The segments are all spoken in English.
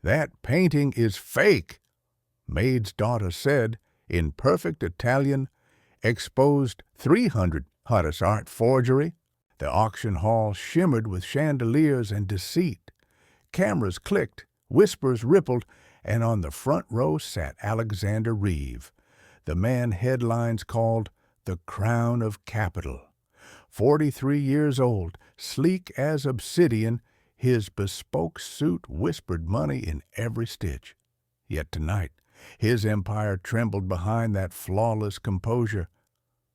"That painting is fake," Maid's daughter said in perfect Italian, exposed 300 hottest art forgery. The auction hall shimmered with chandeliers and deceit. Cameras clicked, whispers rippled, and on the front row sat Alexander Reeve, the man headlines called the Crown of Capital. 43 years old, sleek as obsidian, his bespoke suit whispered money in every stitch. Yet tonight, his empire trembled behind that flawless composure.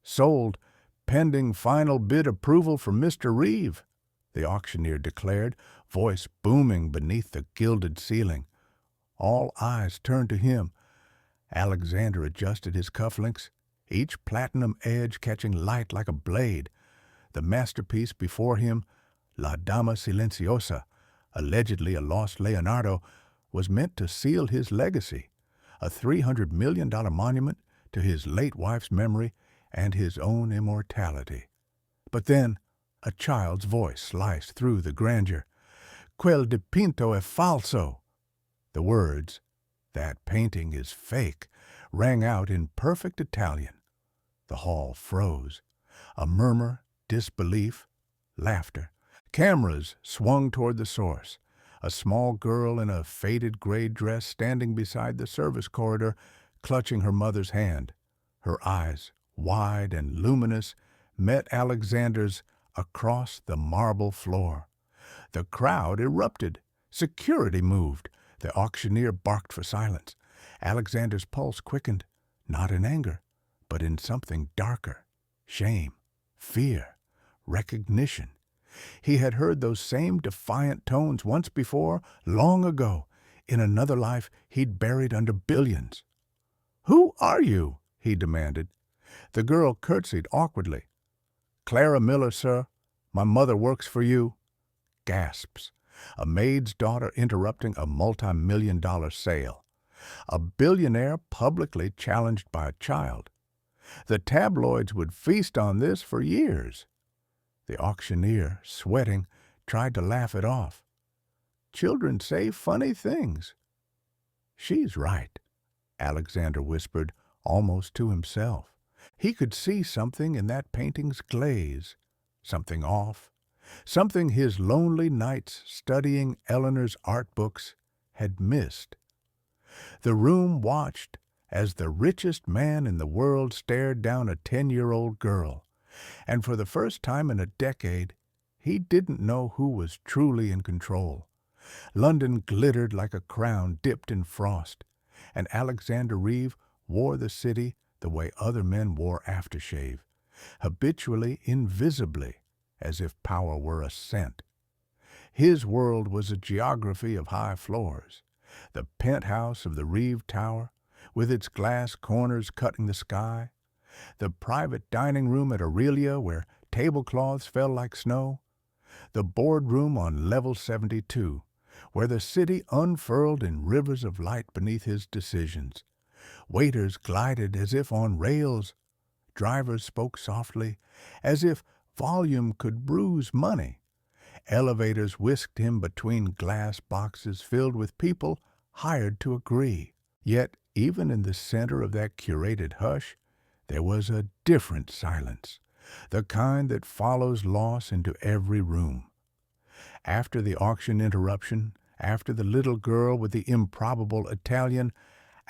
"Sold, pending final bid approval from Mr. Reeve," the auctioneer declared, voice booming beneath the gilded ceiling. All eyes turned to him. Alexander adjusted his cufflinks, each platinum edge catching light like a blade. The masterpiece before him, La Dama Silenciosa, allegedly a lost Leonardo, was meant to seal his legacy, a $300 million monument to his late wife's memory and his own immortality. But then a child's voice sliced through the grandeur. "Quel dipinto è falso." The words, "That painting is fake," rang out in perfect Italian. The hall froze. A murmur, disbelief, laughter. Cameras swung toward the source. A small girl in a faded gray dress standing beside the service corridor, clutching her mother's hand. Her eyes, wide and luminous, met Alexander's across the marble floor. The crowd erupted. Security moved. The auctioneer barked for silence. Alexander's pulse quickened, not in anger, but in something darker. Shame, fear, recognition. He had heard those same defiant tones once before, long ago. In another life he'd buried under billions. "Who are you?" he demanded. The girl curtsied awkwardly. "Clara Miller, sir. My mother works for you." Gasps. A maid's daughter interrupting a multi-million-dollar sale. A billionaire publicly challenged by a child. The tabloids would feast on this for years. The auctioneer, sweating, tried to laugh it off. Children say funny things. "She's right," Alexander whispered, almost to himself. He could see something in that painting's glaze, something off, something his lonely nights studying Eleanor's art books had missed. The room watched as the richest man in the world stared down a 10-year-old girl, and for the first time in a decade, he didn't know who was truly in control. London glittered like a crown dipped in frost, and Alexander Reeve wore the city the way other men wore aftershave, habitually, invisibly, as if power were a scent. His world was a geography of high floors. The penthouse of the Reeve Tower, with its glass corners cutting the sky. The private dining room at Aurelia, where tablecloths fell like snow. The boardroom on level 72, where the city unfurled in rivers of light beneath his decisions. Waiters glided as if on rails. Drivers spoke softly, as if volume could bruise money. Elevators whisked him between glass boxes filled with people hired to agree. Yet, even in the center of that curated hush, there was a different silence, the kind that follows loss into every room. After the auction interruption, after the little girl with the improbable Italian,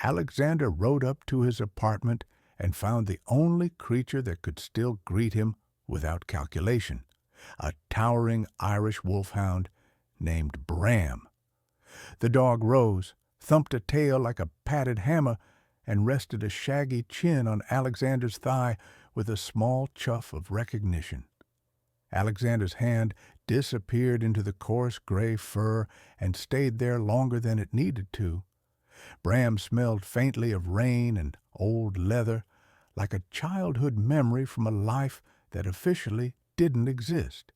Alexander rode up to his apartment and found the only creature that could still greet him without calculation, a towering Irish wolfhound named Bram. The dog rose, thumped a tail like a padded hammer, and rested a shaggy chin on Alexander's thigh with a small chuff of recognition. Alexander's hand disappeared into the coarse gray fur and stayed there longer than it needed to. Bram smelled faintly of rain and old leather, like a childhood memory from a life that officially didn't exist.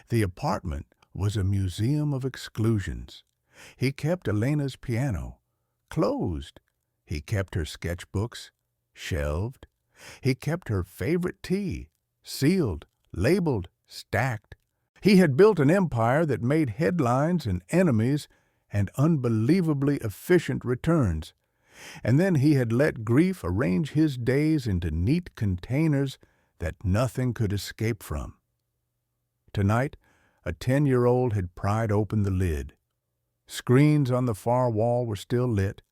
The apartment was a museum of exclusions. He kept Elena's piano, closed. He kept her sketchbooks, shelved. He kept her favorite tea, sealed, labeled, stacked. He had built an empire that made headlines and enemies and unbelievably efficient returns. And then he had let grief arrange his days into neat containers that nothing could escape from. Tonight, a 10-year-old had pried open the lid. Screens on the far wall were still lit,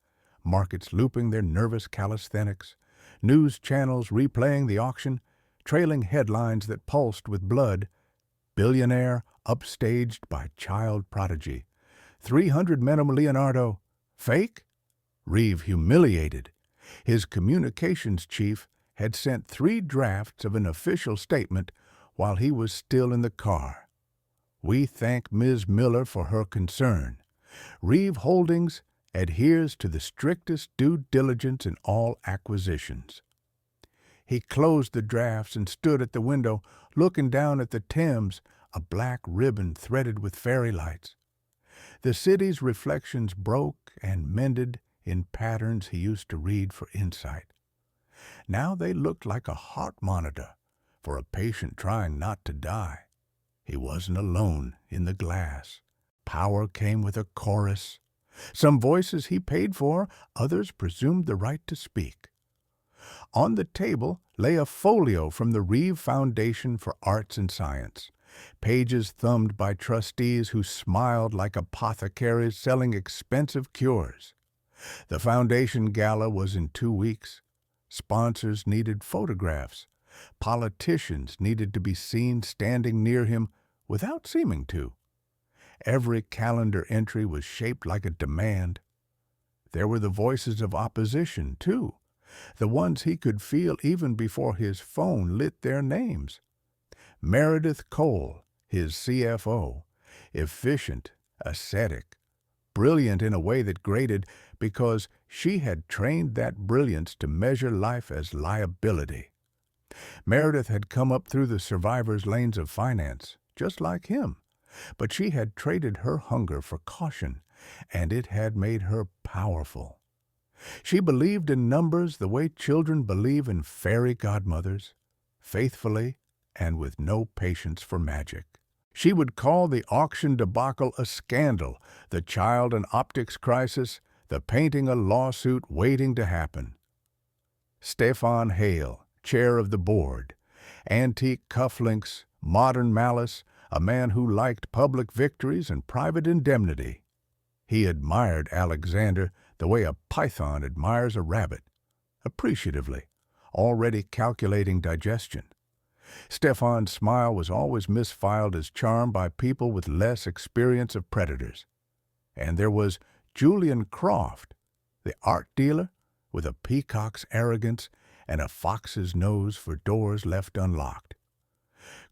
markets looping their nervous calisthenics, news channels replaying the auction, trailing headlines that pulsed with blood. Billionaire upstaged by child prodigy. 300 Menem Leonardo. Fake? Reeve humiliated. His communications chief had sent 3 drafts of an official statement while he was still in the car. We thank Ms. Miller for her concern. Reeve Holdings adheres to the strictest due diligence in all acquisitions. He closed the drafts and stood at the window, looking down at the Thames, a black ribbon threaded with fairy lights. The city's reflections broke and mended in patterns he used to read for insight. Now they looked like a heart monitor for a patient trying not to die. He wasn't alone in the glass. Power came with a chorus. Some voices he paid for, others presumed the right to speak. On the table lay a folio from the Reeve Foundation for Arts and Science, pages thumbed by trustees who smiled like apothecaries selling expensive cures. The foundation gala was in 2 weeks. Sponsors needed photographs. Politicians needed to be seen standing near him without seeming to. Every calendar entry was shaped like a demand. There were the voices of opposition, too, the ones he could feel even before his phone lit their names. Meredith Cole, his CFO, efficient, ascetic, brilliant in a way that grated because she had trained that brilliance to measure life as liability. Meredith had come up through the survivor's lanes of finance, just like him, but she had traded her hunger for caution, and it had made her powerful. She believed in numbers the way children believe in fairy godmothers, faithfully and with no patience for magic. She would call the auction debacle a scandal, the child and optics crisis, the painting a lawsuit waiting to happen. Stefan Hale, chair of the board, antique cufflinks, modern malice, a man who liked public victories and private indemnity. He admired Alexander the way a python admires a rabbit, appreciatively, already calculating digestion. Stefan's smile was always misfiled as charm by people with less experience of predators. And there was Julian Croft, the art dealer, with a peacock's arrogance and a fox's nose for doors left unlocked.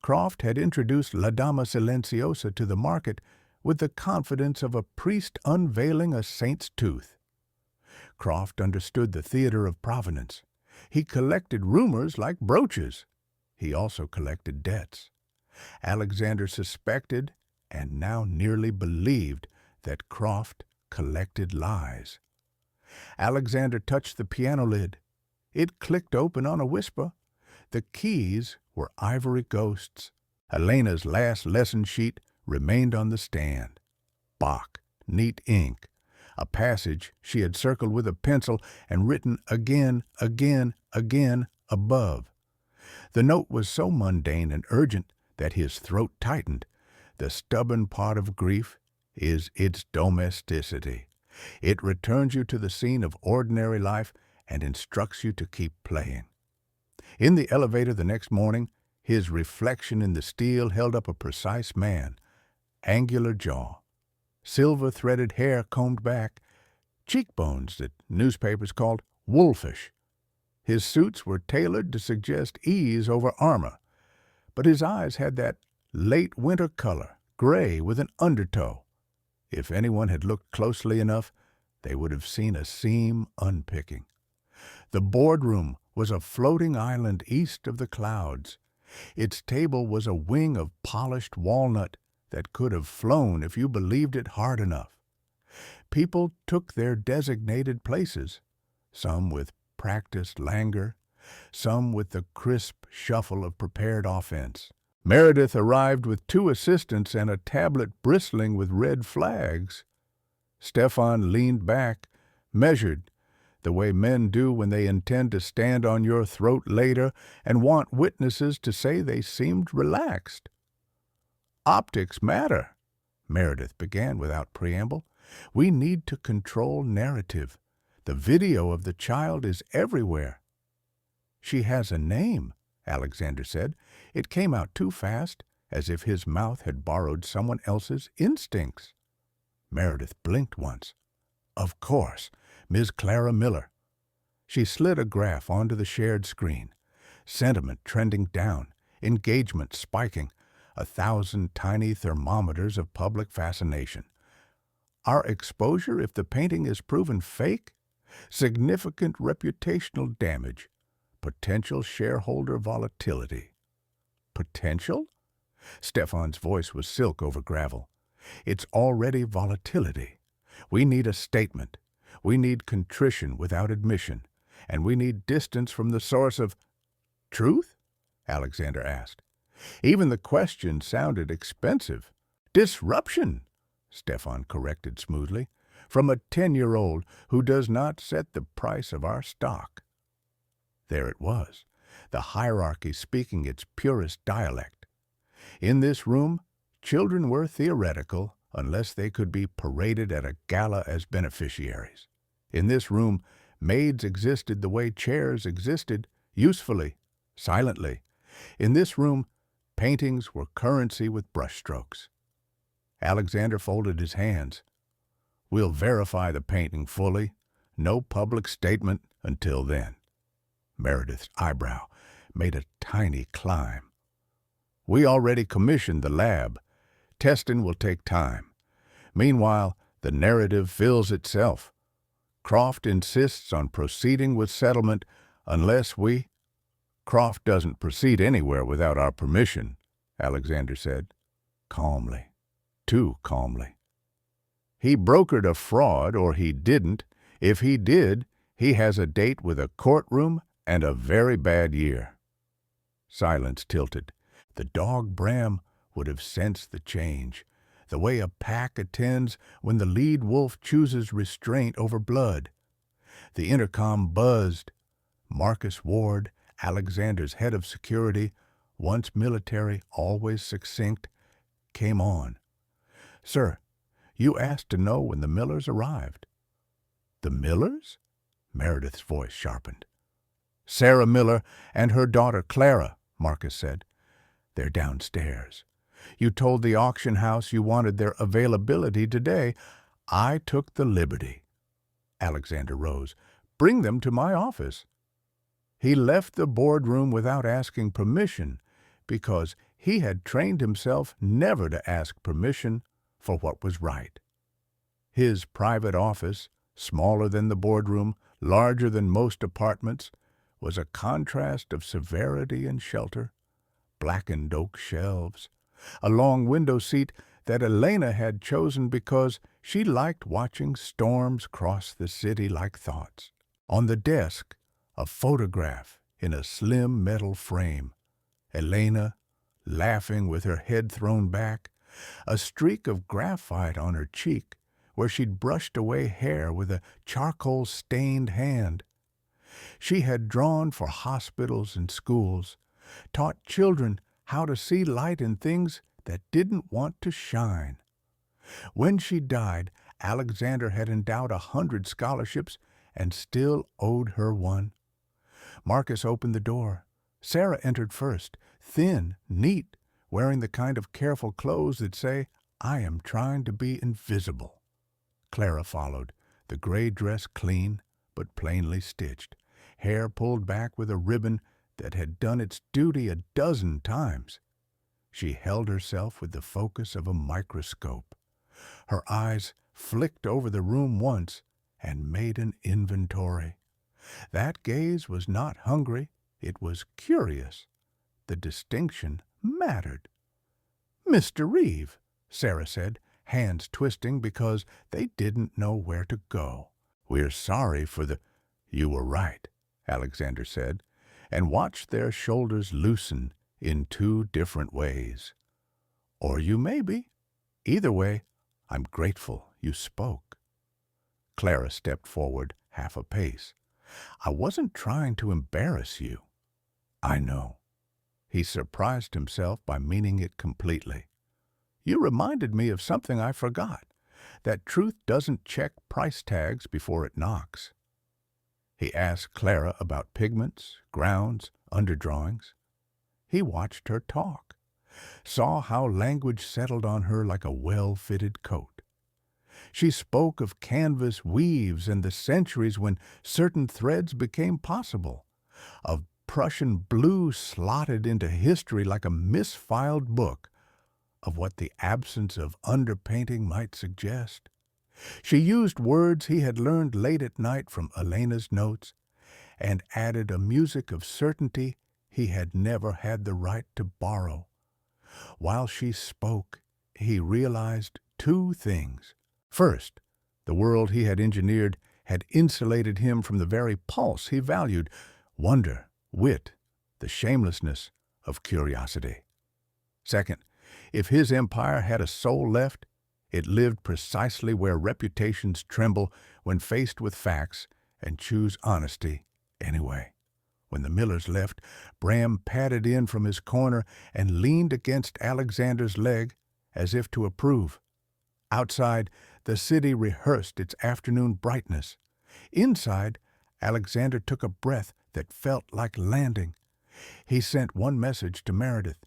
Croft had introduced La Dama Silenciosa to the market with the confidence of a priest unveiling a saint's tooth. Croft understood the theater of provenance. He collected rumors like brooches. He also collected debts. Alexander suspected, and now nearly believed, that Croft collected lies. Alexander touched the piano lid. It clicked open on a whisper. The keys were ivory ghosts. Elena's last lesson sheet remained on the stand. Bach, neat ink, a passage she had circled with a pencil and written again above. The note was so mundane and urgent that his throat tightened. The stubborn part of grief is its domesticity. It returns you to the scene of ordinary life and instructs you to keep playing. In the elevator the next morning, his reflection in the steel held up a precise man, angular jaw, silver-threaded hair combed back, cheekbones that newspapers called wolfish. His suits were tailored to suggest ease over armor, but his eyes had that late winter color, gray with an undertow. If anyone had looked closely enough, they would have seen a seam unpicking. The boardroom was a floating island east of the clouds. Its table was a wing of polished walnut that could have flown if you believed it hard enough. People took their designated places, some with practiced languor, some with the crisp shuffle of prepared offense. Meredith arrived with 2 assistants and a tablet bristling with red flags. Stefan leaned back, measured, the way men do when they intend to stand on your throat later and want witnesses to say they seemed relaxed. Optics matter, Meredith began without preamble. We need to control narrative. The video of the child is everywhere. She has a name, Alexander said. It came out too fast, as if his mouth had borrowed someone else's instincts. Meredith blinked once. Of course, Miss Clara Miller. She slid a graph onto the shared screen. Sentiment trending down, engagement spiking, 1,000 tiny thermometers of public fascination. Our exposure if the painting is proven fake? Significant reputational damage. Potential shareholder volatility. Potential? Stefan's voice was silk over gravel. It's already volatility. We need a statement. We need contrition without admission. And we need distance from the source of truth? Alexander asked. Even the question sounded expensive. Disruption, Stefan corrected smoothly, from a 10-year-old who does not set the price of our stock. There it was, the hierarchy speaking its purest dialect. In this room, children were theoretical unless they could be paraded at a gala as beneficiaries. In this room, maids existed the way chairs existed, usefully, silently. In this room, paintings were currency with brushstrokes. Alexander folded his hands. We'll verify the painting fully. No public statement until then. Meredith's eyebrow made a tiny climb. We already commissioned the lab. Testing will take time. Meanwhile, the narrative fills itself. Croft insists on proceeding with settlement unless we... Croft doesn't proceed anywhere without our permission, Alexander said, calmly, too calmly. He brokered a fraud, or he didn't. If he did, he has a date with a courtroom and a very bad year. Silence tilted. The dog Bram would have sensed the change, the way a pack attends when the lead wolf chooses restraint over blood. The intercom buzzed. Marcus Ward, Alexander's head of security, once military, always succinct, came on. Sir, you asked to know when the Millers arrived. The Millers? Meredith's voice sharpened. Sarah Miller and her daughter Clara, Marcus said. They're downstairs. You told the auction house you wanted their availability today. I took the liberty. Alexander rose. Bring them to my office. He left the boardroom without asking permission because he had trained himself never to ask permission for what was right. His private office, smaller than the boardroom, larger than most apartments, was a contrast of severity and shelter. Blackened oak shelves, a long window seat that Elena had chosen because she liked watching storms cross the city like thoughts. On the desk, a photograph in a slim metal frame. Elena, laughing with her head thrown back, a streak of graphite on her cheek where she'd brushed away hair with a charcoal-stained hand. She had drawn for hospitals and schools, taught children how to see light in things that didn't want to shine. When she died, Alexander had endowed 100 scholarships and still owed her one. Marcus opened the door. Sarah entered first, thin, neat, wearing the kind of careful clothes that say, I am trying to be invisible. Clara followed, the gray dress clean but plainly stitched, hair pulled back with a ribbon that had done its duty a dozen times. She held herself with the focus of a microscope. Her eyes flicked over the room once and made an inventory. That gaze was not hungry, it was curious. The distinction mattered. Mr. Reeve, Sarah said, hands twisting because they didn't know where to go. We're sorry for the... You were right, Alexander said, and watched their shoulders loosen in 2 different ways. Or you may be. Either way, I'm grateful you spoke. Clara stepped forward half a pace. "I wasn't trying to embarrass you." "I know." He surprised himself by meaning it completely. "You reminded me of something I forgot, that truth doesn't check price tags before it knocks." He asked Clara about pigments, grounds, underdrawings. He watched her talk, saw how language settled on her like a well-fitted coat. She spoke of canvas weaves and the centuries when certain threads became possible, of Prussian blue slotted into history like a misfiled book, of what the absence of underpainting might suggest. She used words he had learned late at night from Elena's notes, and added a music of certainty he had never had the right to borrow. While she spoke, he realized two things. First, the world he had engineered had insulated him from the very pulse he valued: wonder, wit, the shamelessness of curiosity. Second, if his empire had a soul left, it lived precisely where reputations tremble when faced with facts and choose honesty anyway. When the Millers left, Bram padded in from his corner and leaned against Alexander's leg as if to approve. Outside, the city rehearsed its afternoon brightness. Inside, Alexander took a breath that felt like landing. He sent one message to Meredith: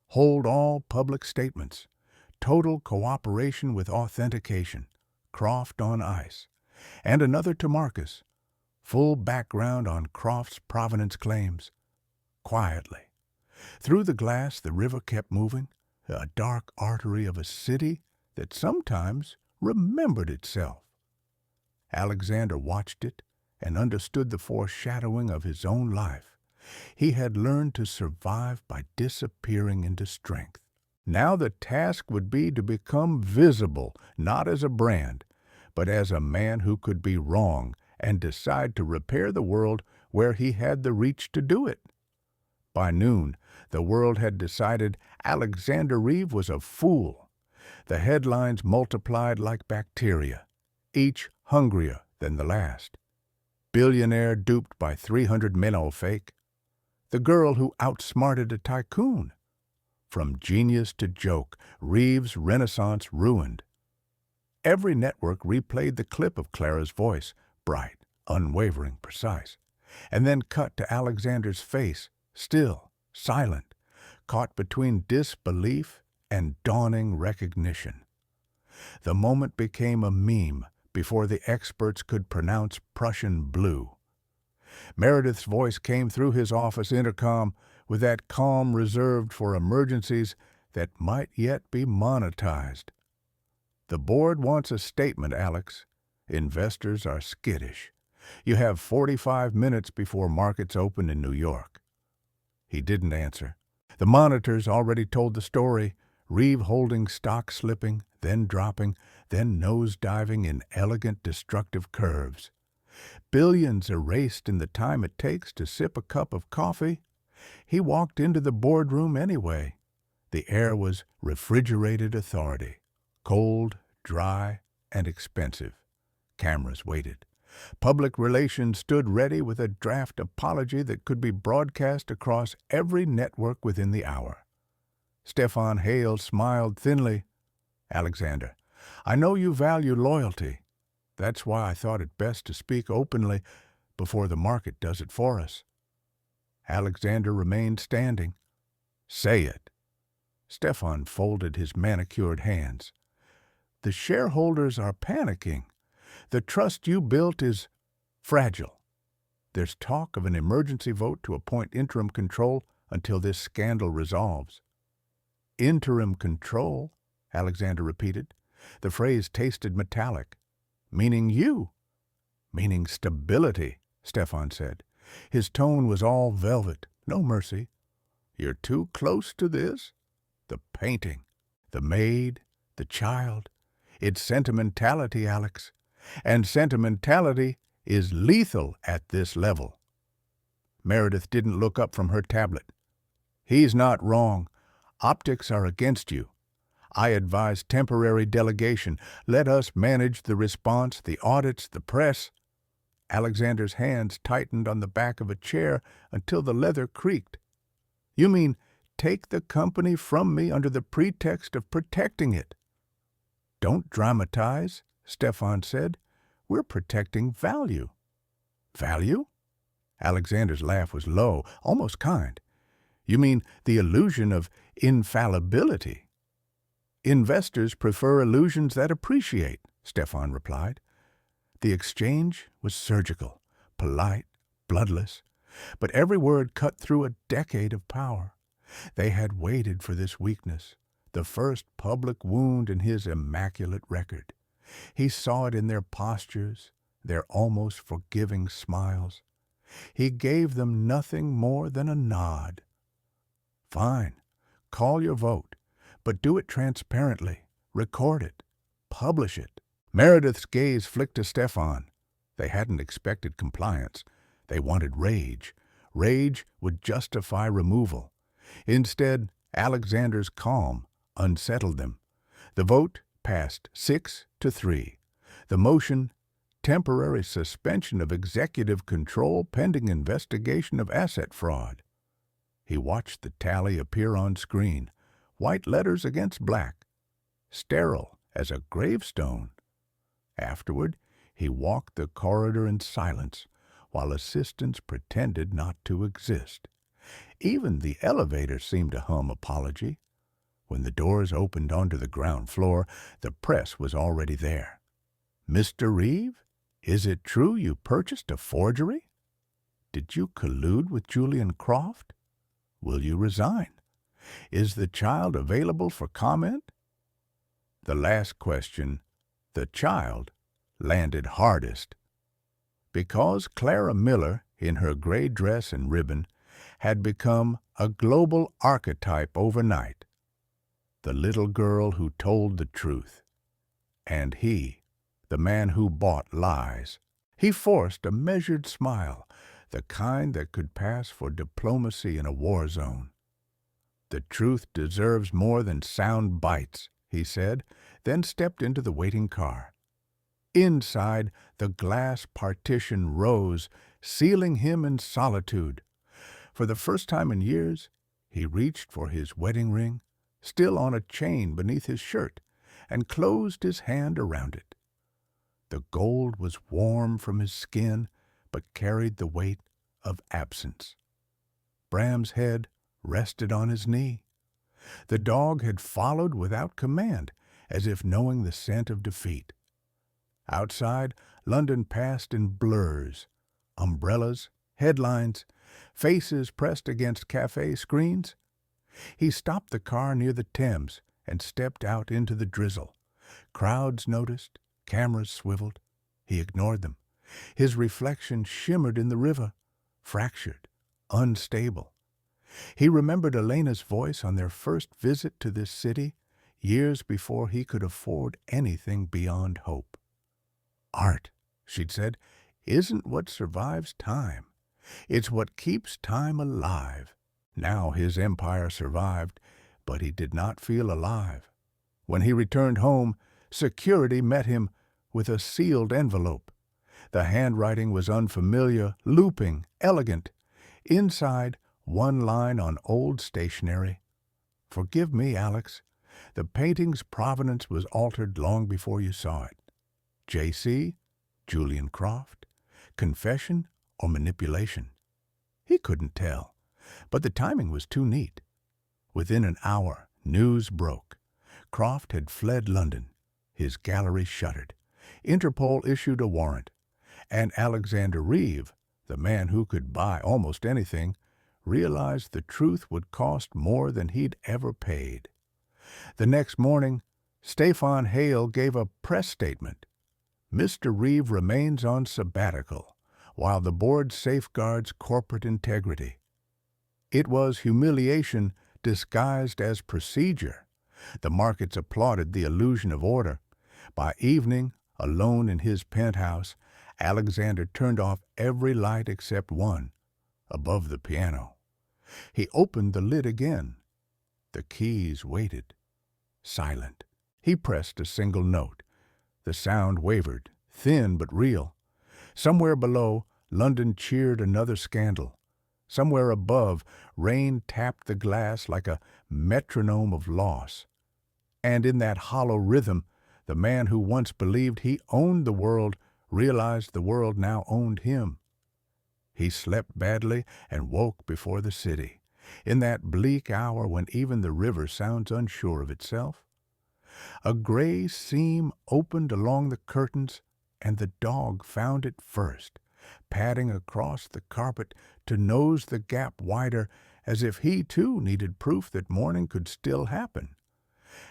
hold all public statements. Total cooperation with authentication. Croft on ice. And another to Marcus: full background on Croft's provenance claims. Quietly. Through the glass, the river kept moving, a dark artery of a city that sometimes remembered itself. Alexander watched it and understood the foreshadowing of his own life. He had learned to survive by disappearing into strength. Now the task would be to become visible, not as a brand, but as a man who could be wrong and decide to repair the world where he had the reach to do it. By noon, the world had decided Alexander Reeve was a fool. The headlines multiplied like bacteria, each hungrier than the last. Billionaire duped by 300 minnow fake. The girl who outsmarted a tycoon. From genius to joke, Reeve's renaissance ruined. Every network replayed the clip of Clara's voice, bright, unwavering, precise, and then cut to Alexander's face, still, silent, caught between disbelief and dawning recognition. The moment became a meme before the experts could pronounce Prussian blue. Meredith's voice came through his office intercom with that calm reserved for emergencies that might yet be monetized. "The board wants a statement, Alex. Investors are skittish. You have 45 minutes before markets open in New York." He didn't answer. The monitors already told the story: Reeve holding stock slipping, then dropping, then nose-diving in elegant destructive curves. Billions erased in the time it takes to sip a cup of coffee. He walked into the boardroom anyway. The air was refrigerated authority, cold, dry, and expensive. Cameras waited. Public relations stood ready with a draft apology that could be broadcast across every network within the hour. Stefan Hale smiled thinly. "Alexander, I know you value loyalty. That's why I thought it best to speak openly before the market does it for us." Alexander remained standing. "Say it." Stefan folded his manicured hands. "The shareholders are panicking. The trust you built is fragile. There's talk of an emergency vote to appoint interim control until this scandal resolves." "Interim control," Alexander repeated. The phrase tasted metallic. "Meaning you." "Meaning stability," Stefan said. His tone was all velvet, no mercy. "You're too close to this. The painting, the maid, the child. It's sentimentality, Alex. And sentimentality is lethal at this level." Meredith didn't look up from her tablet. "He's not wrong. Optics are against you. I advise temporary delegation. Let us manage the response, the audits, the press. Alexander's hands tightened on the back of a chair until the leather creaked. You mean take the company from me under the pretext of protecting it? Don't dramatize, Stefan said. We're protecting value. Value? Alexander's laugh was low, almost kind. You mean the illusion of infallibility? Investors prefer illusions that appreciate, Stefan replied. The exchange was surgical, polite, bloodless, but every word cut through a decade of power. They had waited for this weakness, the first public wound in his immaculate record. He saw it in their postures, their almost forgiving smiles. He gave them nothing more than a nod. Fine, call your vote, but do it transparently. Record it. Publish it. Meredith's gaze flicked to Stefan. They hadn't expected compliance. They wanted rage. Rage would justify removal. Instead, Alexander's calm unsettled them. The vote passed 6-3. The motion, temporary suspension of executive control pending investigation of asset fraud. He watched the tally appear on screen, white letters against black, sterile as a gravestone. Afterward, he walked the corridor in silence while assistants pretended not to exist. Even the elevator seemed to hum apology. When the doors opened onto the ground floor, the press was already there. Mr. Reeve, is it true you purchased a forgery? Did you collude with Julian Croft? Will you resign? Is the child available for comment? The last question, the child, landed hardest. Because Clara Miller, in her gray dress and ribbon, had become a global archetype overnight. The little girl who told the truth. And he, the man who bought lies. He forced a measured smile, the kind that could pass for diplomacy in a war zone. The truth deserves more than sound bites, he said, then stepped into the waiting car. Inside, the glass partition rose, sealing him in solitude. For the first time in years, he reached for his wedding ring, still on a chain beneath his shirt, and closed his hand around it. The gold was warm from his skin, but carried the weight of absence. Bram's head rested on his knee. The dog had followed without command, as if knowing the scent of defeat. Outside, London passed in blurs. Umbrellas, headlines, faces pressed against cafe screens. He stopped the car near the Thames and stepped out into the drizzle. Crowds noticed, cameras swiveled. He ignored them. His reflection shimmered in the river, fractured, unstable. He remembered Elena's voice on their first visit to this city, years before he could afford anything beyond hope. Art, she'd said, isn't what survives time. It's what keeps time alive. Now his empire survived, but he did not feel alive. When he returned home, security met him with a sealed envelope. The handwriting was unfamiliar, looping, elegant. Inside, one line on old stationery. Forgive me, Alex. The painting's provenance was altered long before you saw it. J.C., Julian Croft, confession or manipulation? He couldn't tell, but the timing was too neat. Within an hour, news broke. Croft had fled London. His gallery shuttered. Interpol issued a warrant. And Alexander Reeve, the man who could buy almost anything, realized the truth would cost more than he'd ever paid. The next morning, Stefan Hale gave a press statement. Mr. Reeve remains on sabbatical, while the board safeguards corporate integrity. It was humiliation disguised as procedure. The markets applauded the illusion of order. By evening, alone in his penthouse, Alexander turned off every light except one, above the piano. He opened the lid again. The keys waited. silent. He pressed a single note. The sound wavered, thin but real. Somewhere below, London cheered another scandal. Somewhere above, rain tapped the glass like a metronome of loss. And in that hollow rhythm, the man who once believed he owned the world realized the world now owned him. He slept badly and woke before the city, in that bleak hour when even the river sounds unsure of itself. A gray seam opened along the curtains, and the dog found it first, padding across the carpet to nose the gap wider, as if he too needed proof that morning could still happen.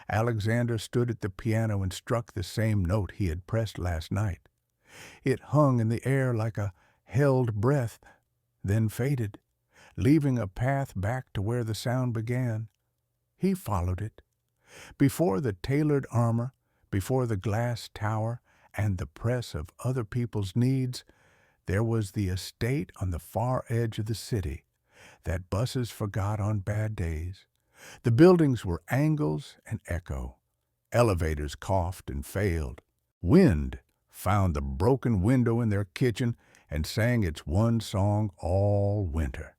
Alexander stood at the piano and struck the same note he had pressed last night. It hung in the air like a held breath, then faded, leaving a path back to where the sound began. He followed it. Before the tailored armor, before the glass tower and the press of other people's needs, there was the estate on the far edge of the city that buses forgot on bad days. The buildings were angles and echo. Elevators coughed and failed. Wind found the broken window in their kitchen and sang its one song all winter.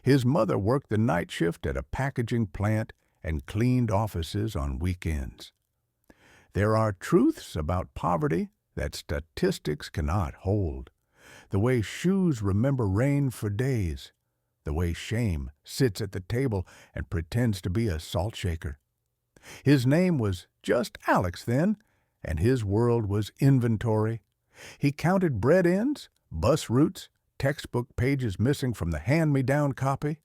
His mother worked the night shift at a packaging plant and cleaned offices on weekends. There are truths about poverty that statistics cannot hold. The way shoes remember rain for days. The way shame sits at the table and pretends to be a salt shaker. His name was just Alex then, and his world was inventory. He counted bread ends, bus routes, textbook pages missing from the hand-me-down copy.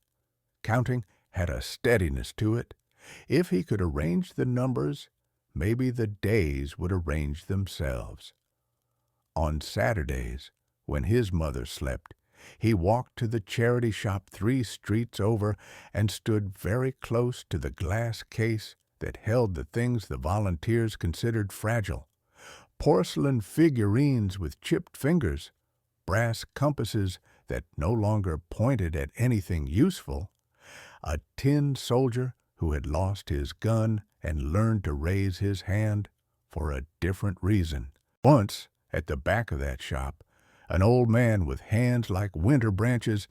Counting had a steadiness to it. If he could arrange the numbers, maybe the days would arrange themselves. On Saturdays, when his mother slept, he walked to the charity shop 3 streets over and stood very close to the glass case that held the things the volunteers considered fragile. Porcelain figurines with chipped fingers, brass compasses that no longer pointed at anything useful, a tin soldier who had lost his gun and learned to raise his hand for a different reason. Once, at the back of that shop, an old man with hands like winter branches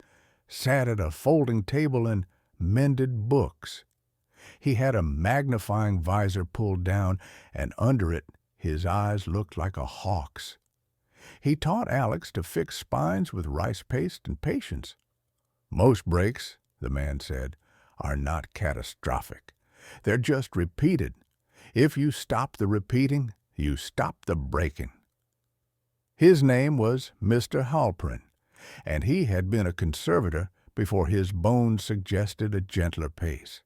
sat at a folding table and mended books. He had a magnifying visor pulled down, and under it his eyes looked like a hawk's. He taught Alex to fix spines with rice paste and patience. "Most breaks," the man said, "are not catastrophic. They're just repeated. If you stop the repeating, you stop the breaking." His name was Mr. Halprin, and he had been a conservator before his bones suggested a gentler pace.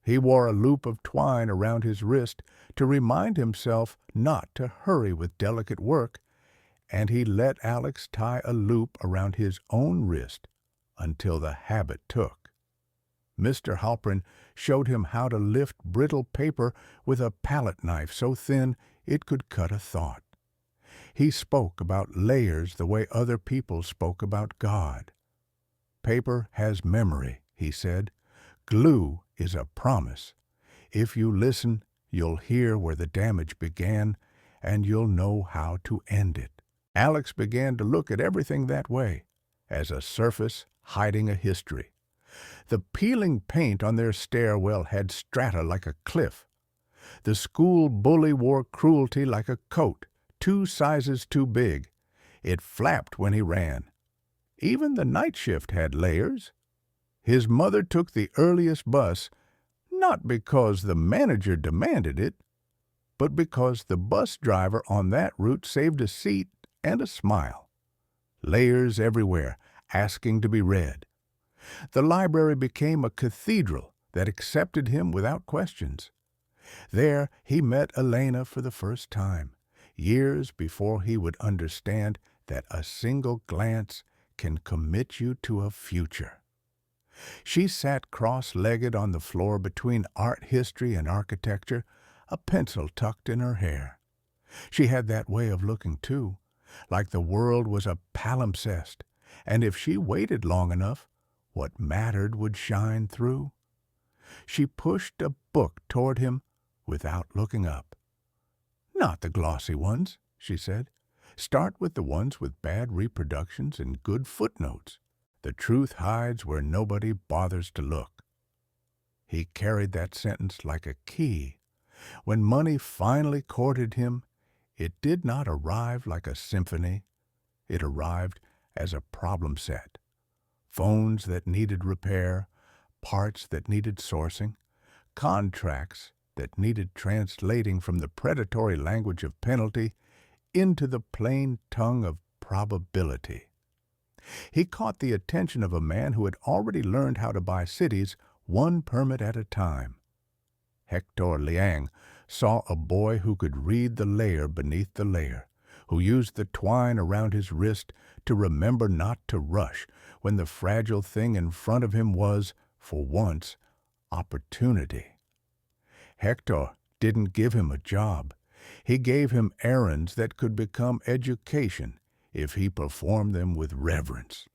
He wore a loop of twine around his wrist to remind himself not to hurry with delicate work, and he let Alex tie a loop around his own wrist until the habit took. Mr. Halprin showed him how to lift brittle paper with a palette knife so thin it could cut a thought. He spoke about layers the way other people spoke about God. "Paper has memory," he said. "Glue is a promise. If you listen, you'll hear where the damage began, and you'll know how to end it." Alex began to look at everything that way, as a surface hiding a history. The peeling paint on their stairwell had strata like a cliff. The school bully wore cruelty like a coat, 2 sizes too big. It flapped when he ran. Even the night shift had layers. His mother took the earliest bus, not because the manager demanded it, but because the bus driver on that route saved a seat and a smile. Layers everywhere, asking to be read. The library became a cathedral that accepted him without questions. There he met Elena for the first time, years before he would understand that a single glance can commit you to a future. She sat cross-legged on the floor between art history and architecture, a pencil tucked in her hair. She had that way of looking, too, like the world was a palimpsest, and if she waited long enough, what mattered would shine through. She pushed a book toward him without looking up. "Not the glossy ones," she said. "Start with the ones with bad reproductions and good footnotes. The truth hides where nobody bothers to look." He carried that sentence like a key. When money finally courted him, it did not arrive like a symphony. It arrived as a problem set. Phones that needed repair, parts that needed sourcing, contracts that needed translating from the predatory language of penalty into the plain tongue of probability. He caught the attention of a man who had already learned how to buy cities one permit at a time. Hector Liang saw a boy who could read the layer beneath the layer, who used the twine around his wrist to remember not to rush when the fragile thing in front of him was, for once, opportunity. Hector didn't give him a job. He gave him errands that could become education if he performed them with reverence.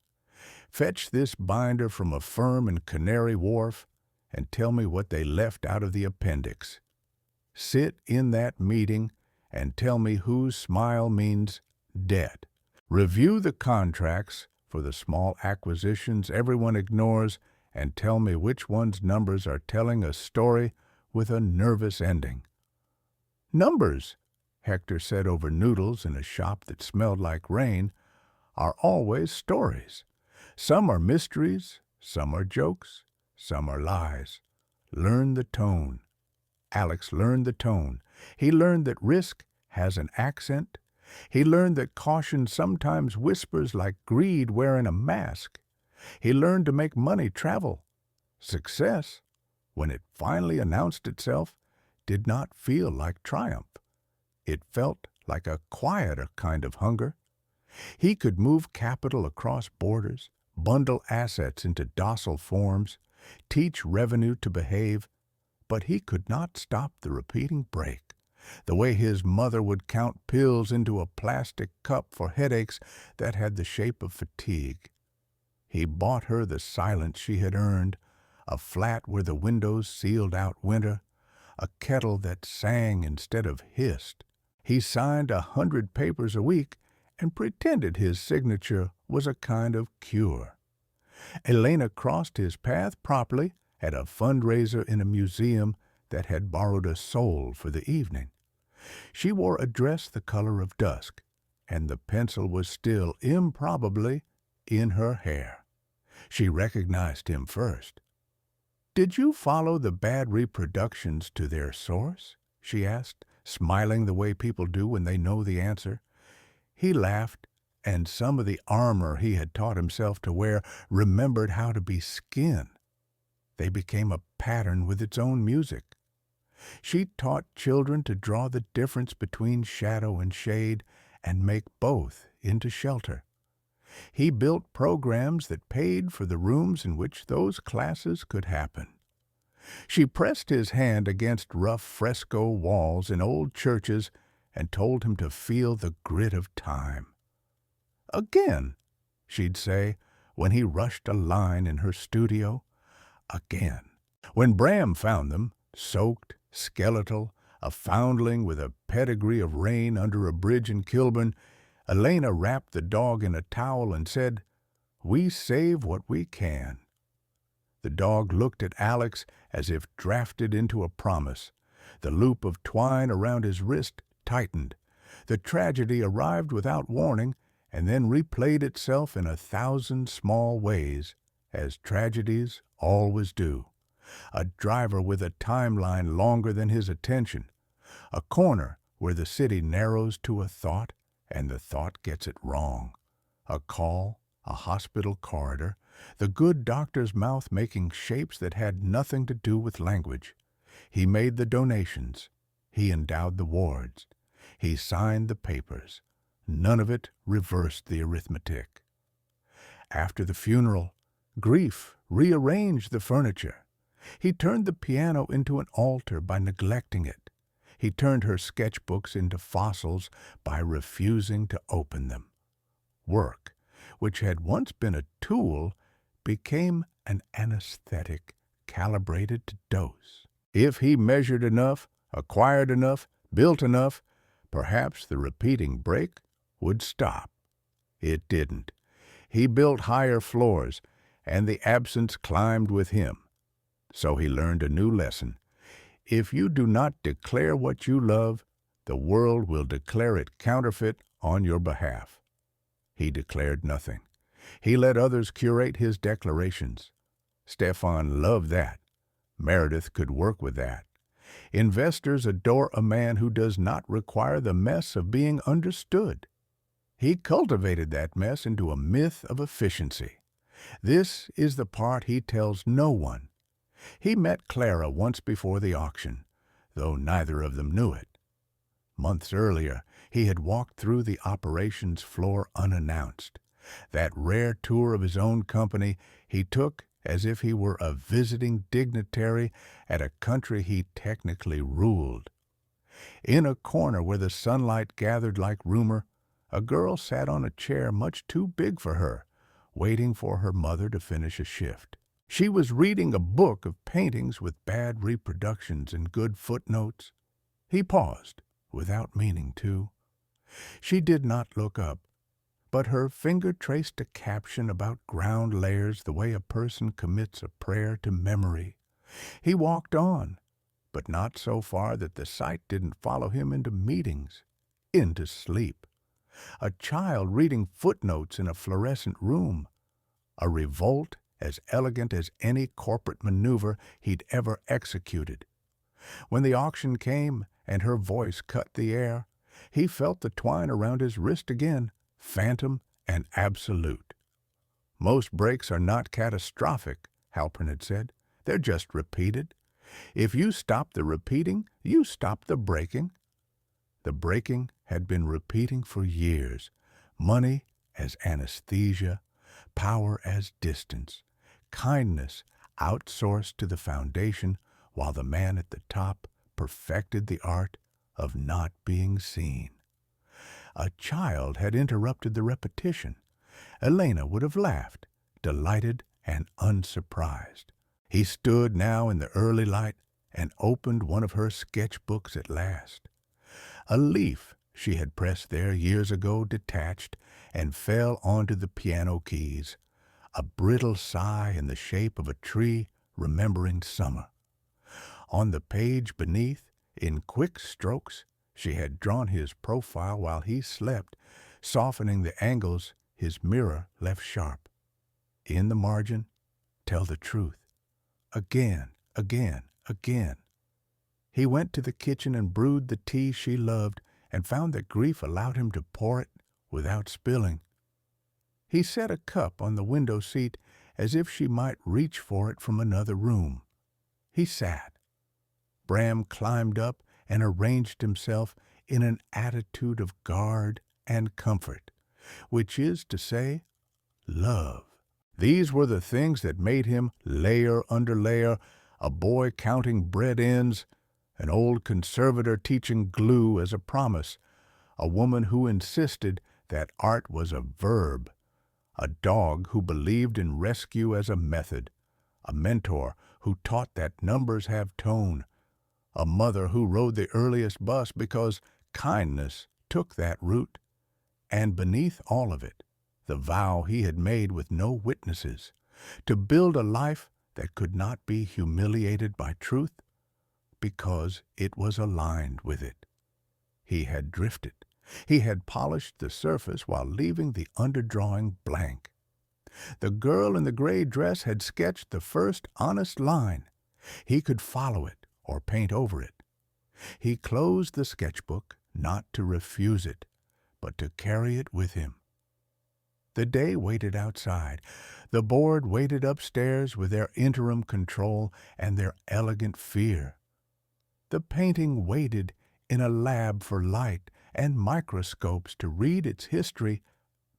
Fetch this binder from a firm in Canary Wharf and tell me what they left out of the appendix. Sit in that meeting and tell me whose smile means debt. Review the contracts for the small acquisitions everyone ignores and tell me which one's numbers are telling a story with a nervous ending. "Numbers," Hector said over noodles in a shop that smelled like rain, "are always stories. Some are mysteries, some are jokes, some are lies. Learn the tone." Alex learned the tone. He learned that risk has an accent. He learned that caution sometimes whispers like greed wearing a mask. He learned to make money travel. Success, when it finally announced itself, did not feel like triumph. It felt like a quieter kind of hunger. He could move capital across borders, bundle assets into docile forms, teach revenue to behave, but he could not stop the repeating break, the way his mother would count pills into a plastic cup for headaches that had the shape of fatigue. He bought her the silence she had earned, a flat where the windows sealed out winter, a kettle that sang instead of hissed. He signed 100 papers a week and pretended his signature was a kind of cure. Elena crossed his path properly at a fundraiser in a museum that had borrowed a soul for the evening. She wore a dress the color of dusk, and the pencil was still improbably in her hair. She recognized him first. "Did you follow the bad reproductions to their source?" she asked, smiling the way people do when they know the answer. He laughed, and some of the armor he had taught himself to wear remembered how to be skin. They became a pattern with its own music. She taught children to draw the difference between shadow and shade and make both into shelter. He built programs that paid for the rooms in which those classes could happen. She pressed his hand against rough fresco walls in old churches and told him to feel the grit of time. "Again," she'd say when he rushed a line in her studio. Again. When Bram found them, soaked, skeletal, a foundling with a pedigree of rain under a bridge in Kilburn, Elena wrapped the dog in a towel and said, "We save what we can." The dog looked at Alex as if drafted into a promise. The loop of twine around his wrist tightened. The tragedy arrived without warning and then replayed itself in 1,000 small ways, as tragedies always do. A driver with a timeline longer than his attention. A corner where the city narrows to a thought and the thought gets it wrong. A call, a hospital corridor, the good doctor's mouth making shapes that had nothing to do with language. He made the donations. He endowed the wards. He signed the papers. None of it reversed the arithmetic. After the funeral, grief rearranged the furniture. He turned the piano into an altar by neglecting it. He turned her sketchbooks into fossils by refusing to open them. Work, which had once been a tool, became an anesthetic calibrated to dose. If he measured enough, acquired enough, built enough, perhaps the repeating break would stop. It didn't. He built higher floors, and the absence climbed with him. So he learned a new lesson. If you do not declare what you love, the world will declare it counterfeit on your behalf. He declared nothing. He let others curate his declarations. Stefan loved that. Meredith could work with that. Investors adore a man who does not require the mess of being understood. He cultivated that mess into a myth of efficiency. This is the part he tells no one. He met Clara once before the auction, though neither of them knew it. Months earlier, he had walked through the operations floor unannounced. That rare tour of his own company he took as if he were a visiting dignitary at a country he technically ruled. In a corner where the sunlight gathered like rumor, a girl sat on a chair much too big for her, waiting for her mother to finish a shift. She was reading a book of paintings with bad reproductions and good footnotes. He paused, without meaning to. She did not look up, but her finger traced a caption about ground layers the way a person commits a prayer to memory. He walked on, but not so far that the sight didn't follow him into meetings, into sleep. A child reading footnotes in a fluorescent room. A revolt as elegant as any corporate maneuver he'd ever executed. When the auction came and her voice cut the air, he felt the twine around his wrist again, phantom and absolute. Most breaks are not catastrophic, Halpern had said. They're just repeated. If you stop the repeating, you stop the breaking. The breaking had been repeating for years. Money as anesthesia, power as distance, kindness outsourced to the foundation while the man at the top perfected the art of not being seen. A child had interrupted the repetition. Elena would have laughed, delighted and unsurprised. He stood now in the early light and opened one of her sketchbooks at last. A leaf she had pressed there years ago detached and fell onto the piano keys, a brittle sigh in the shape of a tree remembering summer. On the page beneath, in quick strokes, she had drawn his profile while he slept, softening the angles his mirror left sharp. In the margin, tell the truth. Again, again, again. He went to the kitchen and brewed the tea she loved and found that grief allowed him to pour it without spilling. He set a cup on the window seat as if she might reach for it from another room. He sat. Bram climbed up and arranged himself in an attitude of guard and comfort, which is to say, love. These were the things that made him layer under layer, a boy counting bread ends, an old conservator teaching glue as a promise, a woman who insisted that art was a verb, a dog who believed in rescue as a method, a mentor who taught that numbers have tone, a mother who rode the earliest bus because kindness took that route, and beneath all of it, the vow he had made with no witnesses, to build a life that could not be humiliated by truth because it was aligned with it. He had drifted. He had polished the surface while leaving the underdrawing blank. The girl in the gray dress had sketched the first honest line. He could follow it or paint over it. He closed the sketchbook not to refuse it, but to carry it with him. The day waited outside. The board waited upstairs with their interim control and their elegant fear. The painting waited in a lab for light and microscopes to read its history